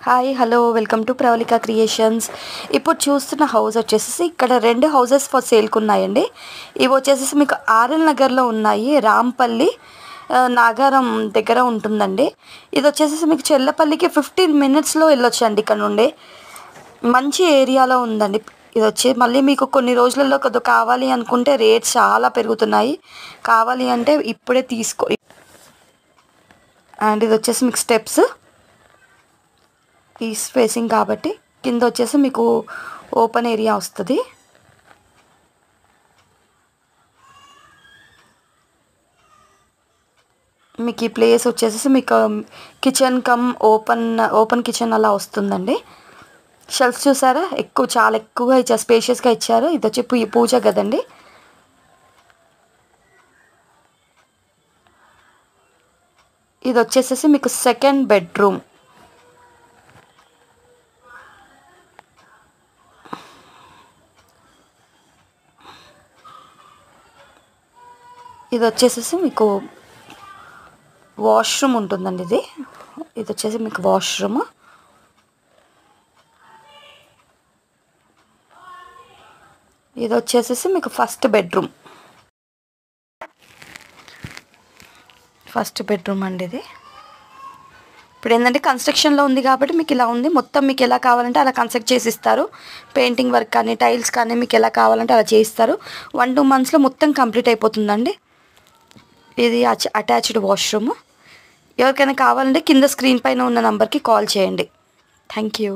Hi hello welcome to Pravalika creations. ఇప్పుడు చూస్తున్న house వచ్చేసి ఇక్కడ 2 హౌసెస్ ఫర్ సేల్కి ఉన్నాయండి. ఇవి వచ్చేసి మీకు ఆర్ఎల్ నగర్లో ఉన్నాయి. రాంపల్లి నాగారం దగ్గర ఉంటుందండి. ఇది వచ్చేసి మీకు చెల్లపల్లికి 15 మినిట్స్లో వెళ్ళొచ్చండి. ఇక్కడ నుండి మంచి ఏరియాలో ఉందండి. ఇది వచ్చి మళ్ళీ మీకు కొన్ని రోజులలో కావాలి అనుకుంటే రేట్స్ చాలా పెరుగుతున్నాయి. కావాలి అంటే ఇప్పుడే తీసుకో. అండ్ ఇది వచ్చేసి మీకు స్టెప్స్ ఈస్ట్ ఫేసింగ్ కాబట్టి కింద వచ్చేసి మీకు ఓపెన్ ఏరియా వస్తుంది. మీకు ఈ ప్లేస్ వచ్చేసి మీకు కిచెన్ కమ్ ఓపెన్ కిచెన్ అలా వస్తుందండి. షెల్ఫ్స్ చూసారా, చాలా ఎక్కువగా ఇచ్చారు, స్పేషియస్గా ఇచ్చారు. ఇది వచ్చి పూజ గదండి. ఇది వచ్చేసేసి మీకు సెకండ్ బెడ్రూమ్. ఇది వచ్చేసేసి మీకు వాష్రూమ్ ఉంటుందండి. ఇది వచ్చేసి మీకు వాష్రూమ్. ఇది వచ్చేసేసి మీకు ఫస్ట్ బెడ్రూమ్ అండి. ఇది ఇప్పుడు ఏంటంటే కన్స్ట్రక్షన్లో ఉంది కాబట్టి మీకు ఇలా ఉంది. మొత్తం మీకు ఎలా కావాలంటే అలా కన్స్ట్రక్ట్ చేసి ఇస్తారు. పెయింటింగ్ వర్క్ కానీ టైల్స్ కానీ మీకు ఎలా కావాలంటే అలా చేయిస్తారు. 1-2 మంత్స్లో మొత్తం కంప్లీట్ అయిపోతుందండి. ఇది అటాచ్డ్ వాష్రూమ్. ఎవరికైనా కావాలంటే కింద స్క్రీన్ పైన ఉన్న నెంబర్కి కాల్ చేయండి. Thank you.